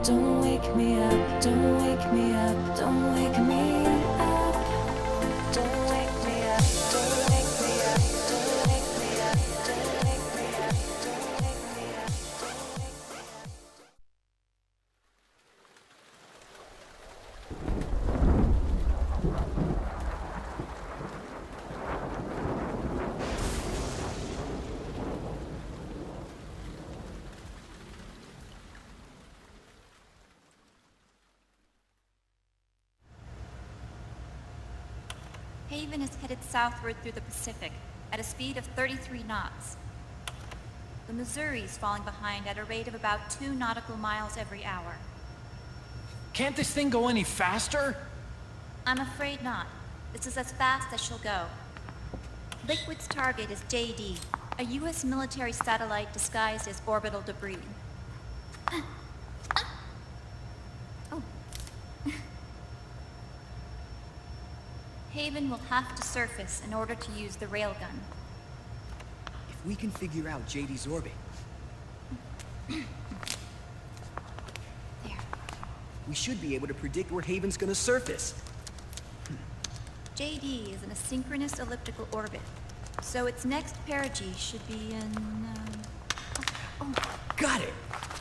Don't wake me up, don't wake me up, don't wake me up. Don't wake me up, don't wake me up, don't wake me up, don't wake me up, don't wake me up, don't wake me up. Haven is headed southward through the Pacific at a speed of 33 knots. The Missouri is falling behind at a rate of about 2 nautical miles every hour. Can't this thing go any faster? I'm afraid not. This is as fast as she'll go. Liquid's target is JD, a U.S. military satellite disguised as orbital debris. Oh. Haven will have to surface in order to use the railgun. If we can figure out JD's orbit, There. we should be able to predict where Haven's gonna surface. JD is in a synchronous elliptical orbit, so its next perigee should be in, Got it!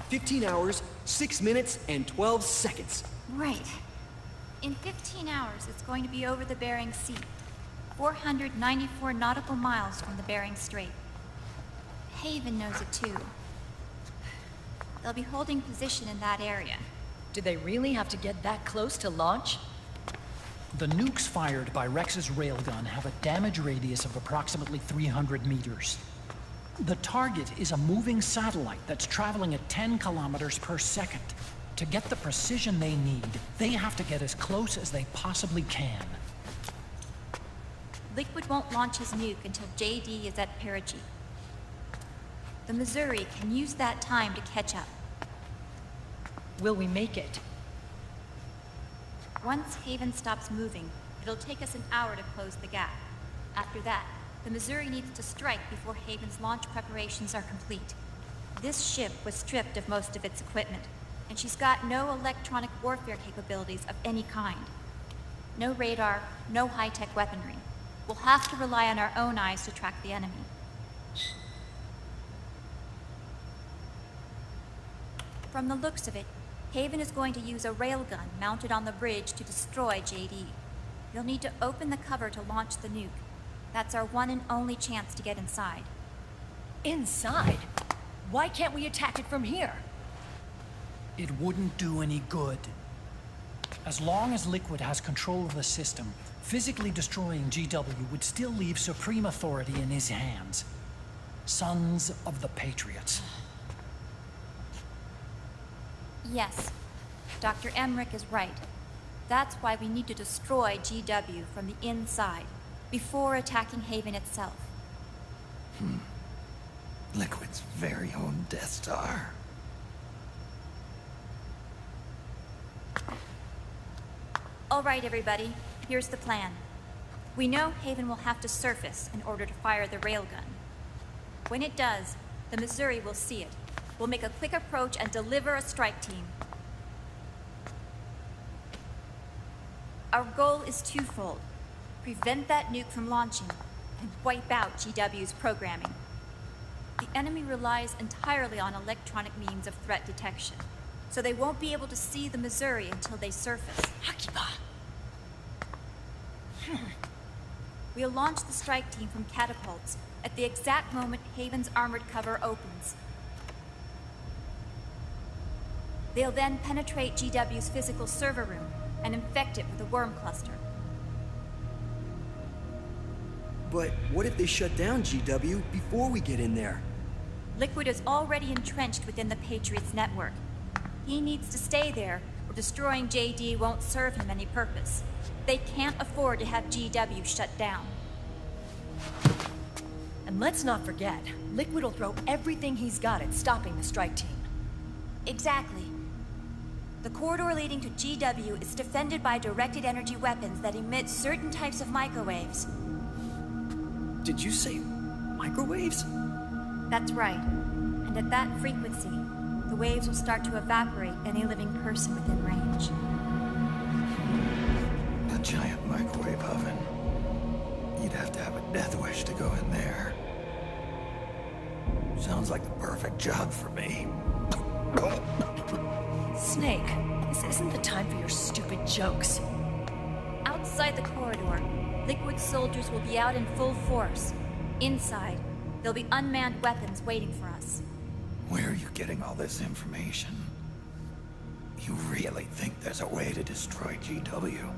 15 hours, 6 minutes, and 12 seconds. Right. In 15 hours, it's going to be over the Bering Sea, 494 nautical miles from the Bering Strait. Haven knows it too. They'll be holding position in that area. Do they really have to get that close to launch? The nukes fired by Rex's railgun have a damage radius of approximately 300 meters. The target is a moving satellite that's traveling at 10 kilometers per second. To get the precision they need, they have to get as close as they possibly can. Liquid won't launch his nuke until JD is at perigee. The Missouri can use that time to catch up. Will we make it? Once Haven stops moving, it'll take us an hour to close the gap. After that, the Missouri needs to strike before Haven's launch preparations are complete. This ship was stripped of most of its equipment, and she's got no electronic warfare capabilities of any kind. No radar, no high-tech weaponry. We'll have to rely on our own eyes to track the enemy. From the looks of it, Haven is going to use a railgun mounted on the bridge to destroy JD. You'll need to open the cover to launch the nuke. That's our one and only chance to get inside. Inside? Why can't we attack it from here? It wouldn't do any good. As long as Liquid has control of the system, physically destroying GW would still leave supreme authority in his hands. Sons of the Patriots. Yes, Dr. Emmerich is right. That's why we need to destroy GW from the inside, before attacking Haven itself. Liquid's very own Death Star. All right, everybody, here's the plan. We know Haven will have to surface in order to fire the railgun. When it does, the Missouri will see it. We'll make a quick approach and deliver a strike team. Our goal is twofold. Prevent that nuke from launching, and wipe out GW's programming. The enemy relies entirely on electronic means of threat detection, so they won't be able to see the Missouri until they surface. Akiba! We'll launch the strike team from catapults at the exact moment Haven's armored cover opens. They'll then penetrate GW's physical server room and infect it with a worm cluster. But what if they shut down GW before we get in there? Liquid is already entrenched within the Patriots network. He needs to stay there, or destroying JD won't serve him any purpose. They can't afford to have GW shut down. And let's not forget, Liquid will throw everything he's got at stopping the strike team. Exactly. The corridor leading to GW is defended by directed energy weapons that emit certain types of microwaves. Did you say microwaves? That's right. And at that frequency, the waves will start to evaporate any living person within range. A giant microwave oven. You'd have to have a death wish to go in there. Sounds like the perfect job for me. Snake, this isn't the time for your stupid jokes. Outside the corridor, Liquid soldiers will be out in full force. Inside, there'll be unmanned weapons waiting for us. Where are you getting all this information? You really think there's a way to destroy GW?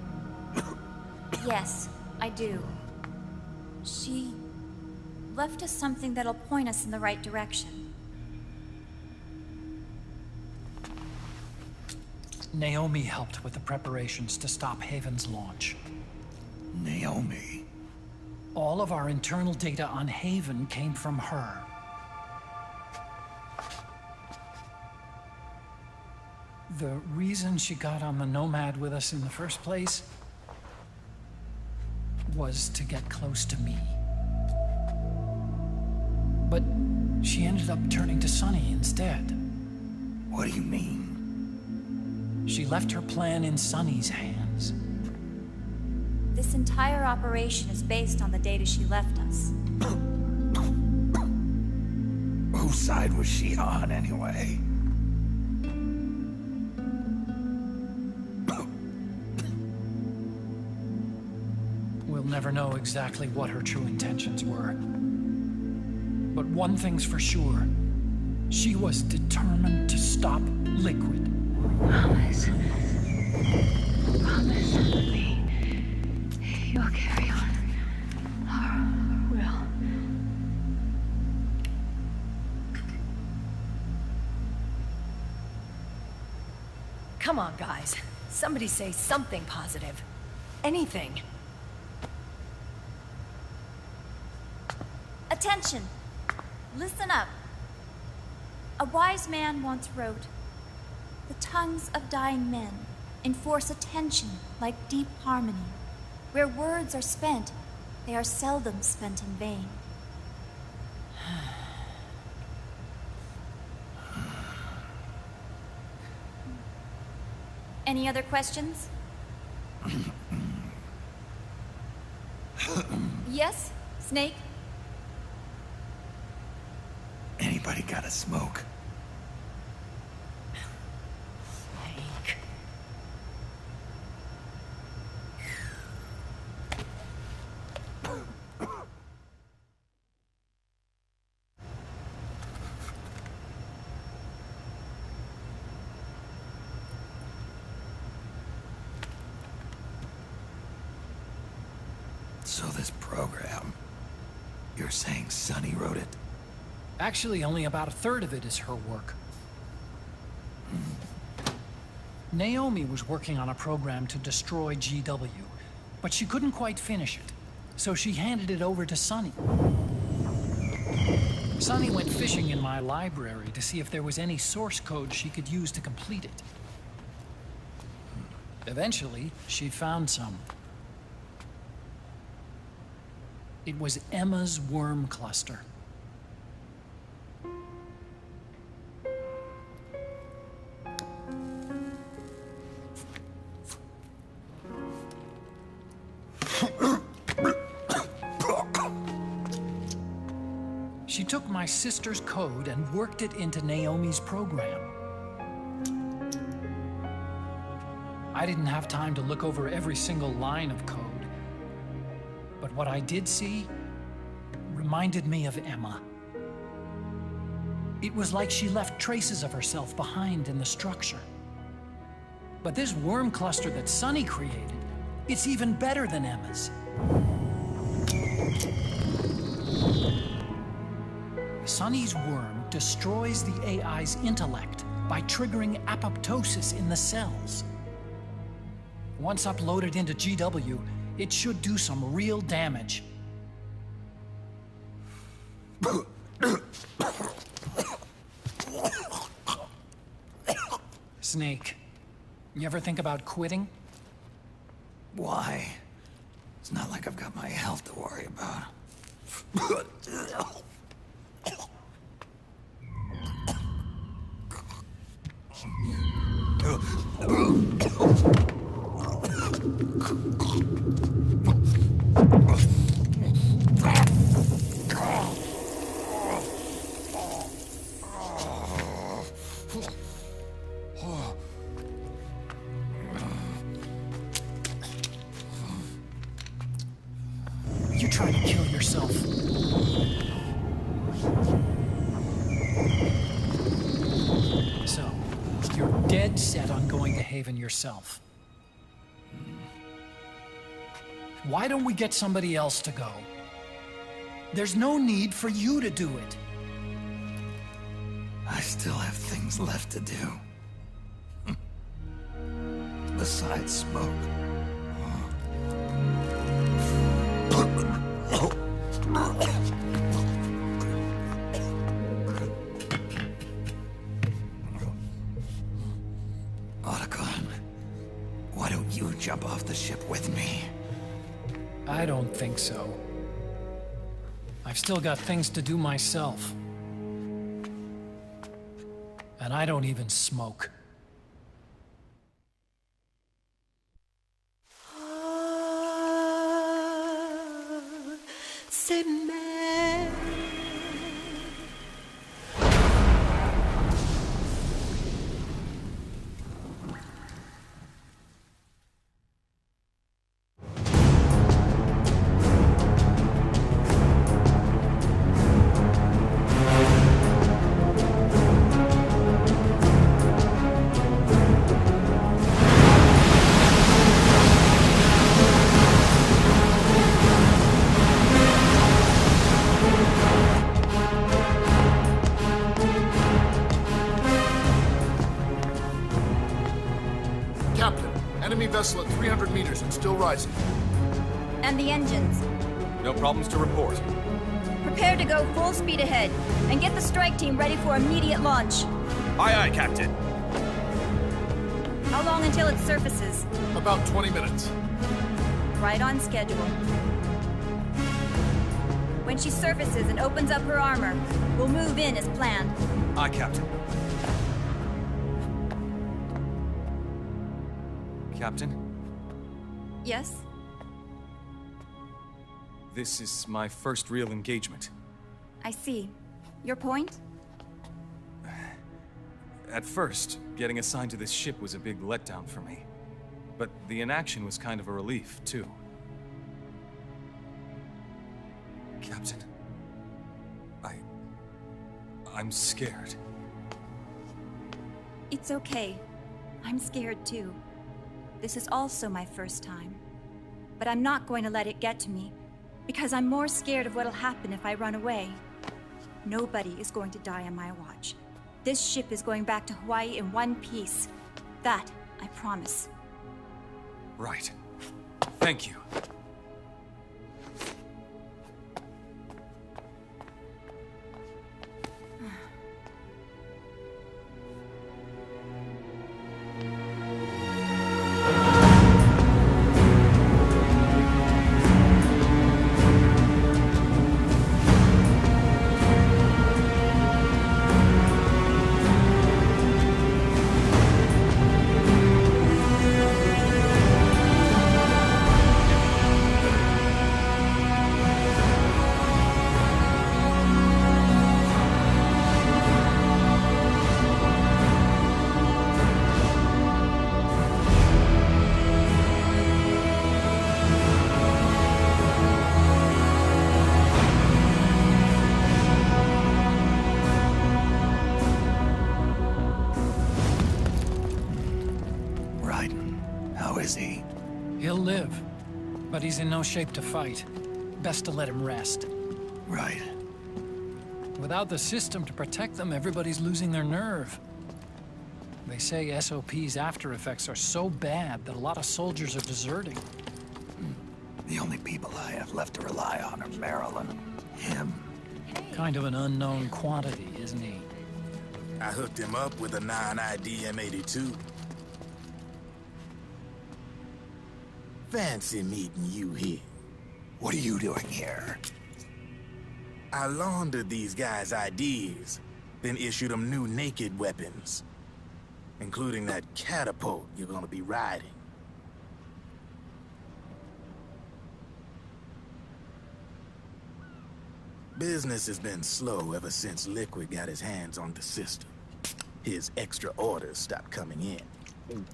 Yes, I do. She left us something that'll point us in the right direction. Naomi helped with the preparations to stop Haven's launch. Naomi? All of our internal data on Haven came from her. The reason she got on the Nomad with us in the first place was to get close to me. But she ended up turning to Sunny instead. What do you mean? She left her plan in Sunny's hands. This entire operation is based on the data she left us. Whose side was she on, anyway? We'll never know exactly what her true intentions were. But one thing's for sure. She was determined to stop Liquid. Promise. Promise me. You'll carry on. Or will. Come on, guys. Somebody say something positive. Anything. Attention! Listen up. A wise man once wrote, "The tongues of dying men enforce attention like deep harmony. Where words are spent, they are seldom spent in vain." Any other questions? Yes, Snake? Anybody got a smoke? Snake. So this program, you're saying Sunny wrote it? Actually, only about a third of it is her work. Naomi was working on a program to destroy GW, but she couldn't quite finish it, so she handed it over to Sunny. Sunny went fishing in my library to see if there was any source code she could use to complete it. Eventually, she found some. It was Emma's worm cluster. She took my sister's code and worked it into Naomi's program. I didn't have time to look over every single line of code, but what I did see reminded me of Emma. It was like she left traces of herself behind in the structure. But this worm cluster that Sunny created, it's even better than Emma's. Sunny's worm destroys the AI's intellect by triggering apoptosis in the cells. Once uploaded into GW, it should do some real damage. Snake, you ever think about quitting? Why? It's not like I've got my health to worry about. You trying to kill yourself? So, you're dead set on going to Haven yourself. Why don't we get somebody else to go? There's no need for you to do it. I still have things left to do. Besides smoke. Otacon, why don't you jump off the ship with me? I don't think so. I've still got things to do myself. And I don't even smoke. Say man. Captain, enemy vessel at 300 meters and still rising. And the engines. No problems to report. Prepare to go full speed ahead, and get the strike team ready for immediate launch. Aye, aye, Captain. How long until it surfaces? About 20 minutes. Right on schedule. When she surfaces and opens up her armor, we'll move in as planned. Aye, Captain. Captain, Yes? this is my first real engagement. I see. Your point? At first, getting assigned to this ship was a big letdown for me. But the inaction was kind of a relief, too. Captain, I'm scared. It's okay. I'm scared too. This is also my first time. But I'm not going to let it get to me, because I'm more scared of what'll happen if I run away. Nobody is going to die on my watch. This ship is going back to Hawaii in one piece. That, I promise. Right. Thank you. He'll live, but he's in no shape to fight. Best to let him rest. Right. Without the system to protect them, everybody's losing their nerve. They say SOP's after effects are so bad that a lot of soldiers are deserting. The only people I have left to rely on are Marilyn, him. Kind of an unknown quantity, isn't he? I hooked him up with a 9ID M82. Fancy meeting you here. What are you doing here? I laundered these guys' ideas, then issued them new naked weapons. including that catapult you're gonna be riding. Business has been slow ever since Liquid got his hands on the system. His extra orders stopped coming in.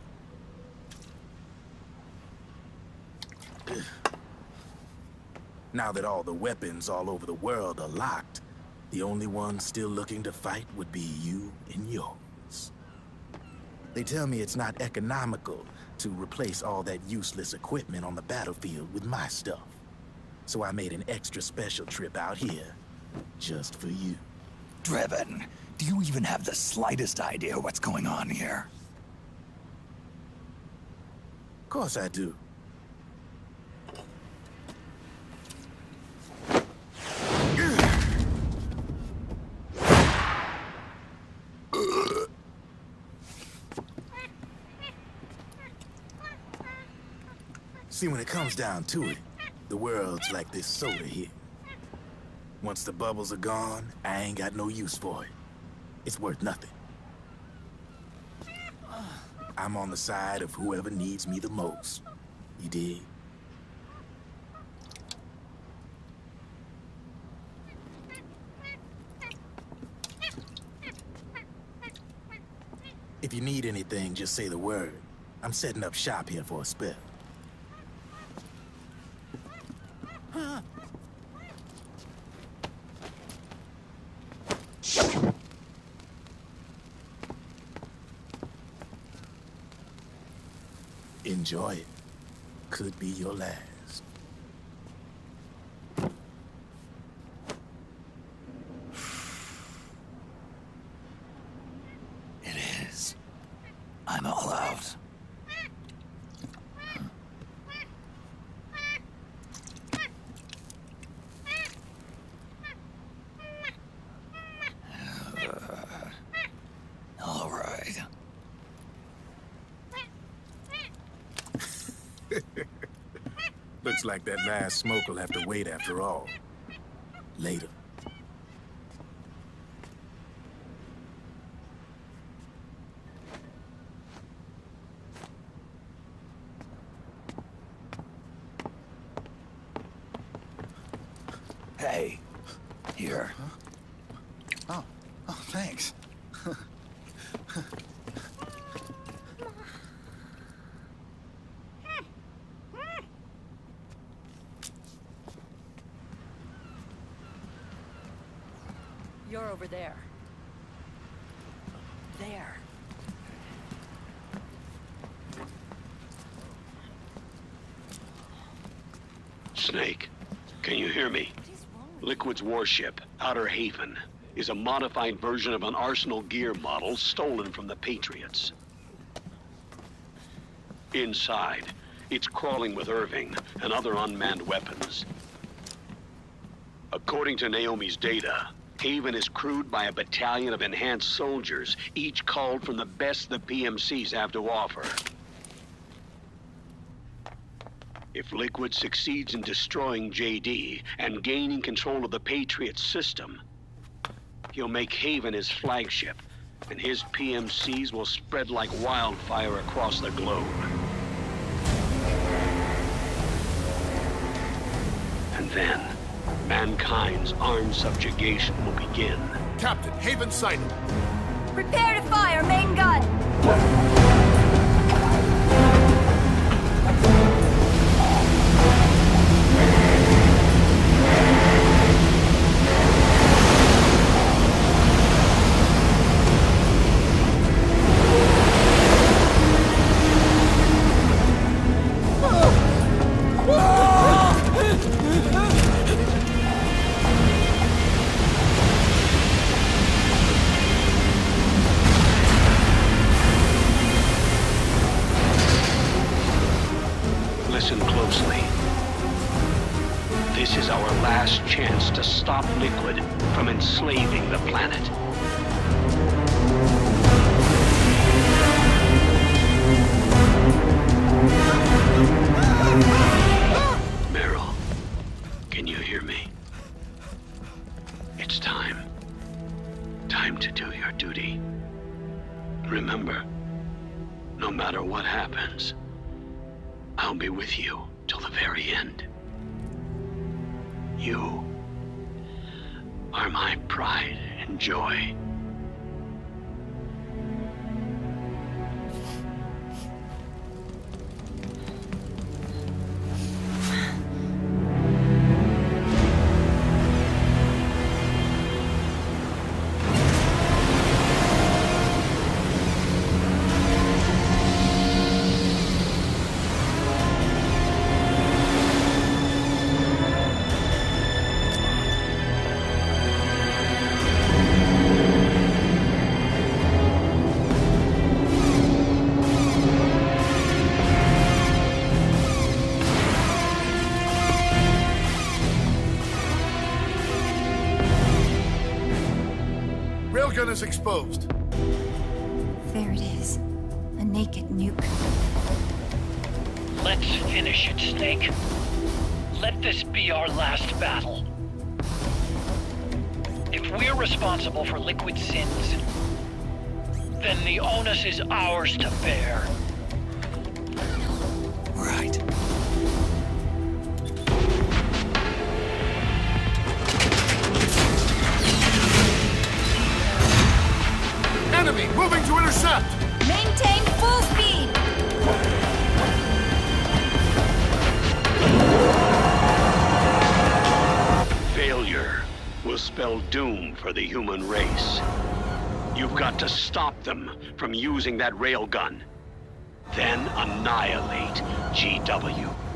Now that all the weapons all over the world are locked, the only one still looking to fight would be you and yours. They tell me it's not economical to replace all that useless equipment on the battlefield with my stuff. So I made an extra special trip out here, just for you. Driven, do you even have the slightest idea what's going on here? Of course I do. See, when it comes down to it, the world's like this soda here. Once the bubbles are gone, I ain't got no use for it. It's worth nothing. I'm on the side of whoever needs me the most. You dig? If you need anything, just say the word. I'm setting up shop here for a spell. Enjoy it. Could be your last. It is. I'm all out. All right. Looks like that last smoke will have to wait after all. Later. Hey, here. Oh, thanks. You're over there. There. Snake, can you hear me? Liquid's warship, Outer Haven, is a modified version of an Arsenal gear model stolen from the Patriots. Inside, it's crawling with Irving and other unmanned weapons. According to Naomi's data, Haven is crewed by a battalion of enhanced soldiers, each called from the best the PMCs have to offer. If Liquid succeeds in destroying JD and gaining control of the Patriots system, he'll make Haven his flagship, and his PMCs will spread like wildfire across the globe. And then, mankind's armed subjugation will begin. Captain, Haven sighted. Prepare to fire, main gun! Listen closely. This is our last chance to stop Liquid from enslaving the planet. Meryl, can you hear me? It's time. Time to do your duty. Remember, what happens, I'll be with you till the very end. You are my pride and joy. Railgun is exposed. There it is. A naked nuke. Let's finish it, Snake. Let this be our last battle. If we're responsible for Liquid's sins, then the onus is ours to bear. Right. Enemy moving to intercept! Maintain full speed! Failure will spell doom for the human race. You've got to stop them from using that railgun. Then annihilate GW.